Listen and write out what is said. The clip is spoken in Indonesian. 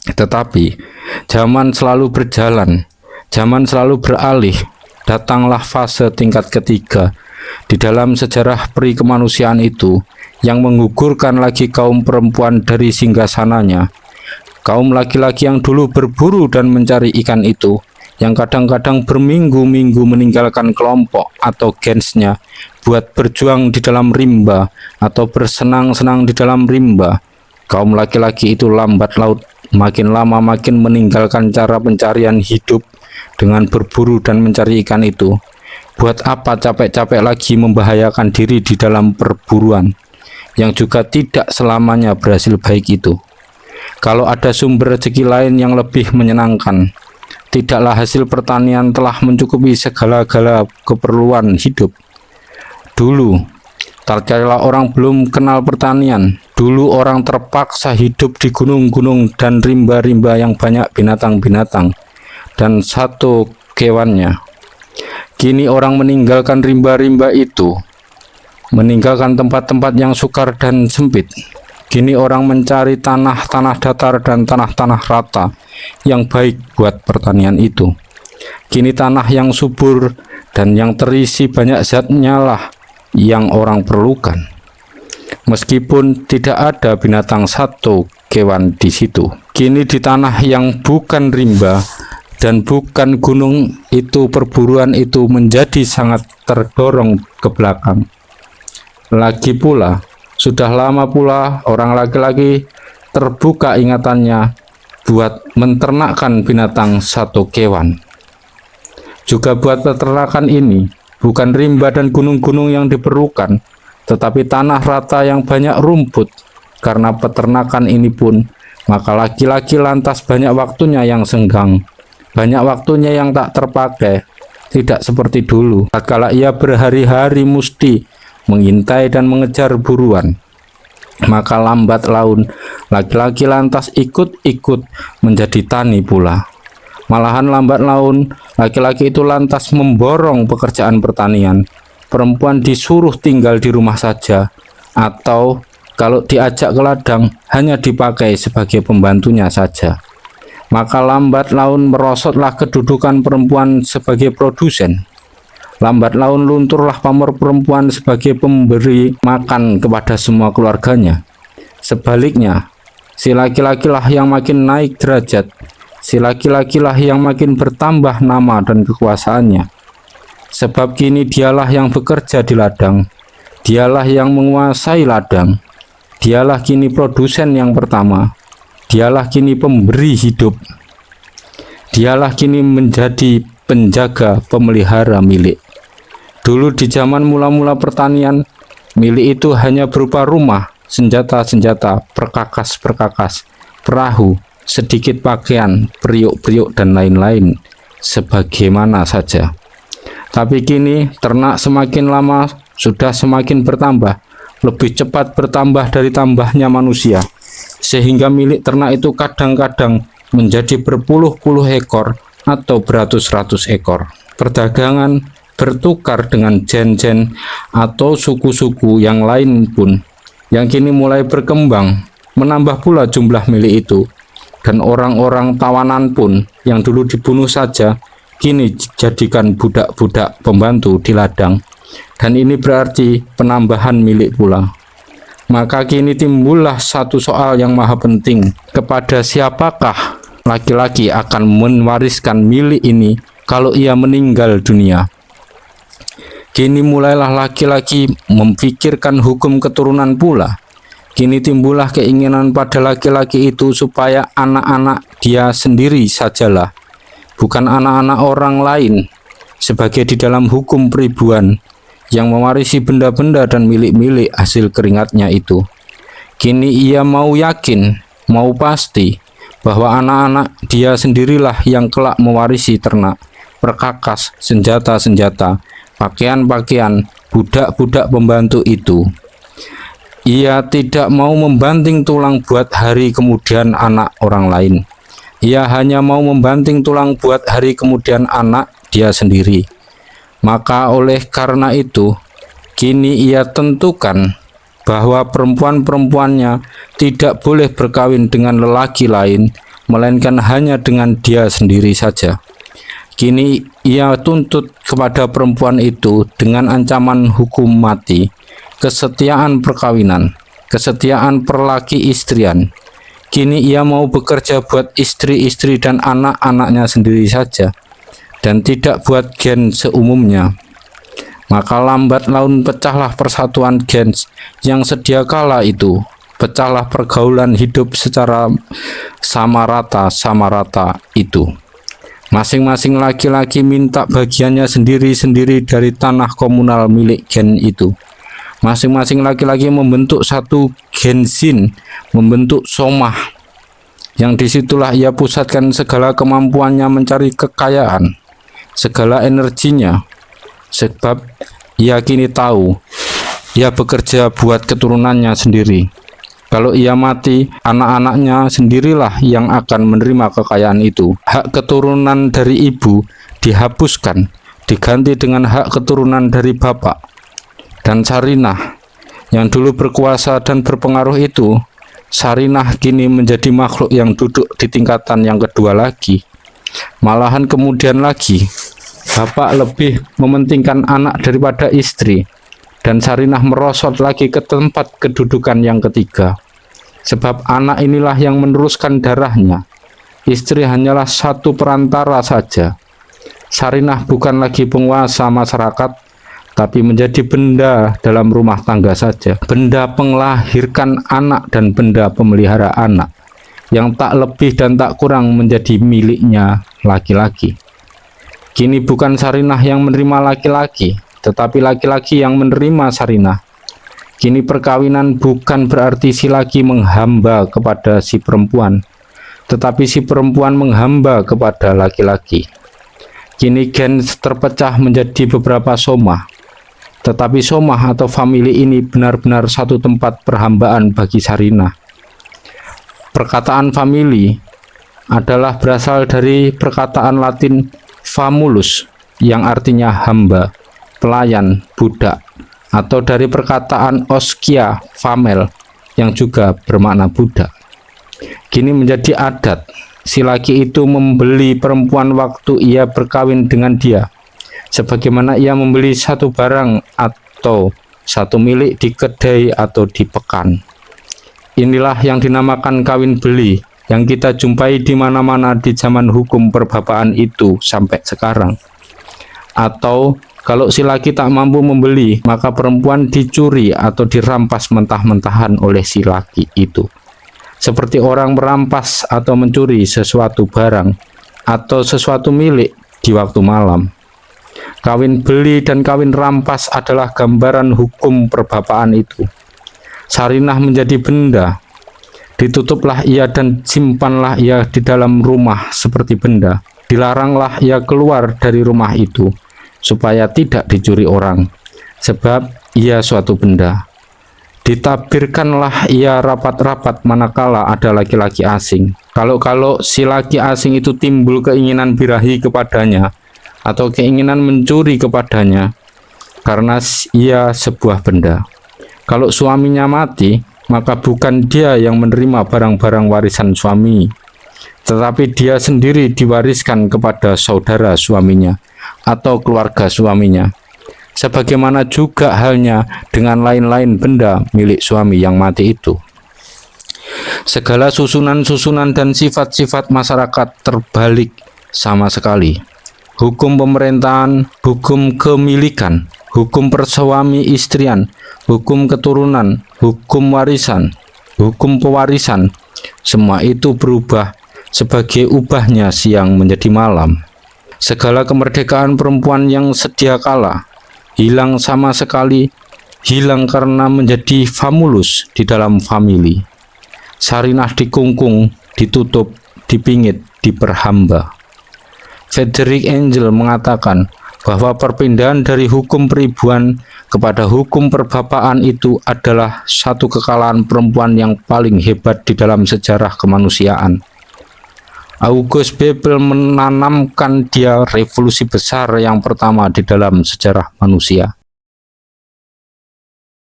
Tetapi zaman selalu berjalan, zaman selalu beralih. Datanglah fase tingkat ketiga di dalam sejarah peri kemanusiaan itu, yang menggugurkan lagi kaum perempuan dari singgasananya. Kaum laki-laki yang dulu berburu dan mencari ikan itu, yang kadang-kadang berminggu-minggu meninggalkan kelompok atau gensnya buat berjuang di dalam rimba atau bersenang-senang di dalam rimba. Kaum laki-laki itu lambat laut, makin lama makin meninggalkan cara pencarian hidup dengan berburu dan mencari ikan itu. Buat apa capek-capek lagi membahayakan diri di dalam perburuan yang juga tidak selamanya berhasil baik itu? Kalau ada sumber rezeki lain yang lebih menyenangkan, tidaklah hasil pertanian telah mencukupi segala-gala keperluan hidup? Dulu, tatkala orang belum kenal pertanian, dulu orang terpaksa hidup di gunung-gunung dan rimba-rimba yang banyak binatang-binatang dan satu kewannya. Kini orang meninggalkan rimba-rimba itu, meninggalkan tempat-tempat yang sukar dan sempit. Kini orang mencari tanah-tanah datar dan tanah-tanah rata yang baik buat pertanian itu. Kini tanah yang subur dan yang terisi banyak zatnya lah yang orang perlukan. Meskipun tidak ada binatang satu kewan di situ. Kini di tanah yang bukan rimba dan bukan gunung itu, perburuan itu menjadi sangat terdorong ke belakang. Lagi pula, sudah lama pula orang laki-laki terbuka ingatannya buat menternakkan binatang satu kewan. Juga buat peternakan ini, bukan rimba dan gunung-gunung yang diperlukan, tetapi tanah rata yang banyak rumput. Karena peternakan ini pun, maka laki-laki lantas banyak waktunya yang senggang, banyak waktunya yang tak terpakai. Tidak seperti dulu, tatkala ia berhari-hari musti mengintai dan mengejar buruan. Maka lambat laun, laki-laki lantas ikut-ikut menjadi tani pula. Malahan lambat laun, laki-laki itu lantas memborong pekerjaan pertanian. Perempuan disuruh tinggal di rumah saja, atau kalau diajak ke ladang hanya dipakai sebagai pembantunya saja. Maka lambat laun merosotlah kedudukan perempuan sebagai produsen. Lambat laun lunturlah pamor perempuan sebagai pemberi makan kepada semua keluarganya. Sebaliknya, si laki-lakilah yang makin naik derajat, si laki-lakilah yang makin bertambah nama dan kekuasaannya. Sebab kini dialah yang bekerja di ladang, dialah yang menguasai ladang, dialah kini produsen yang pertama, dialah kini pemberi hidup, dialah kini menjadi penjaga pemelihara milik. Dulu di zaman mula-mula pertanian, milik itu hanya berupa rumah, senjata-senjata, perkakas-perkakas, perahu, sedikit pakaian, periuk-periuk dan lain-lain, sebagaimana saja. Tapi kini ternak semakin lama sudah semakin bertambah, lebih cepat bertambah dari tambahnya manusia, sehingga milik ternak itu kadang-kadang menjadi berpuluh-puluh ekor atau beratus-ratus ekor. Perdagangan bertukar dengan gen-gen atau suku-suku yang lain pun yang kini mulai berkembang, menambah pula jumlah milik itu. Dan orang-orang tawanan pun yang dulu dibunuh saja kini dijadikan budak-budak pembantu di ladang, dan ini berarti penambahan milik pula. Maka kini timbullah satu soal yang maha penting, kepada siapakah laki-laki akan mewariskan milik ini kalau ia meninggal dunia. Kini mulailah laki-laki memikirkan hukum keturunan pula. Kini timbullah keinginan pada laki-laki itu supaya anak-anak dia sendiri sajalah, bukan anak-anak orang lain, sebagai di dalam hukum peribuan, yang mewarisi benda-benda dan milik-milik hasil keringatnya itu. Kini ia mau yakin, mau pasti, bahwa anak-anak dia sendirilah yang kelak mewarisi ternak, perkakas, senjata-senjata, pakaian-pakaian, budak-budak pembantu itu. Ia tidak mau membanting tulang buat hari kemudian anak orang lain. Ia hanya mau membanting tulang buat hari kemudian anak dia sendiri. Maka oleh karena itu, kini ia tentukan bahwa perempuan-perempuannya tidak boleh berkawin dengan lelaki lain melainkan hanya dengan dia sendiri saja. Kini ia tuntut kepada perempuan itu dengan ancaman hukum mati, kesetiaan perkawinan, kesetiaan perlaki istrian. Kini ia mau bekerja buat istri-istri dan anak-anaknya sendiri saja, dan tidak buat gen seumumnya. Maka lambat laun pecahlah persatuan gens yang sedia kala itu, pecahlah pergaulan hidup secara sama rata itu. Masing-masing laki-laki minta bagiannya sendiri-sendiri dari tanah komunal milik gen itu. Masing-masing laki-laki membentuk satu gensin, membentuk somah, yang disitulah ia pusatkan segala kemampuannya mencari kekayaan, segala energinya, sebab ia kini tahu ia bekerja buat keturunannya sendiri. Kalau ia mati, anak-anaknya sendirilah yang akan menerima kekayaan itu. Hak keturunan dari ibu dihapuskan, diganti dengan hak keturunan dari bapak. Dan Sarinah, yang dulu berkuasa dan berpengaruh itu, Sarinah kini menjadi makhluk yang duduk di tingkatan yang kedua lagi. Malahan kemudian lagi, bapak lebih mementingkan anak daripada istri, dan Sarinah merosot lagi ke tempat kedudukan yang ketiga. Sebab anak inilah yang meneruskan darahnya. Istri hanyalah satu perantara saja. Sarinah bukan lagi penguasa masyarakat, tapi menjadi benda dalam rumah tangga saja. Benda penglahirkan anak dan benda pemelihara anak, yang tak lebih dan tak kurang menjadi miliknya laki-laki. Kini bukan Sarinah yang menerima laki-laki, tetapi laki-laki yang menerima Sarinah. Kini perkawinan bukan berarti si laki menghamba kepada si perempuan, tetapi si perempuan menghamba kepada laki-laki. Kini gens terpecah menjadi beberapa somah, tetapi somah atau famili ini benar-benar satu tempat perhambaan bagi Sarinah. Perkataan famili adalah berasal dari perkataan Latin famulus, yang artinya hamba, pelayan, budak, atau dari perkataan oskia, famel, yang juga bermakna budak. Kini menjadi adat, si laki itu membeli perempuan waktu ia berkawin dengan dia, sebagaimana ia membeli satu barang atau satu milik di kedai atau di pekan. Inilah yang dinamakan kawin beli, yang kita jumpai di mana-mana di zaman hukum perbapaan itu sampai sekarang. Atau kalau si laki tak mampu membeli, maka perempuan dicuri atau dirampas mentah-mentahan oleh si laki itu. Seperti orang merampas atau mencuri sesuatu barang atau sesuatu milik di waktu malam. Kawin beli dan kawin rampas adalah gambaran hukum perbapaan itu. Sarinah menjadi benda, ditutuplah ia dan simpanlah ia di dalam rumah seperti benda. Dilaranglah ia keluar dari rumah itu, supaya tidak dicuri orang, sebab ia suatu benda. Ditabirkanlah ia rapat-rapat manakala ada laki-laki asing. Kalau si laki asing itu timbul keinginan birahi kepadanya, atau keinginan mencuri kepadanya, karena ia sebuah benda. Kalau suaminya mati, maka bukan dia yang menerima barang-barang warisan suami, tetapi dia sendiri diwariskan kepada saudara suaminya atau keluarga suaminya. Sebagaimana juga halnya dengan lain-lain benda milik suami yang mati itu. Segala susunan-susunan dan sifat-sifat masyarakat terbalik sama sekali. Hukum pemerintahan, hukum kemilikan, hukum persuami istrian, hukum keturunan, hukum warisan, hukum pewarisan, semua itu berubah sebagai ubahnya siang menjadi malam. Segala kemerdekaan perempuan yang sedia kala hilang sama sekali, hilang karena menjadi famulus di dalam famili. Sarinah dikungkung, ditutup, dipingit, diperhamba. Frederick Engel mengatakan bahwa perpindahan dari hukum peribuan kepada hukum perbapaan itu adalah satu kekalahan perempuan yang paling hebat di dalam sejarah kemanusiaan. August Bebel menanamkan dia revolusi besar yang pertama di dalam sejarah manusia.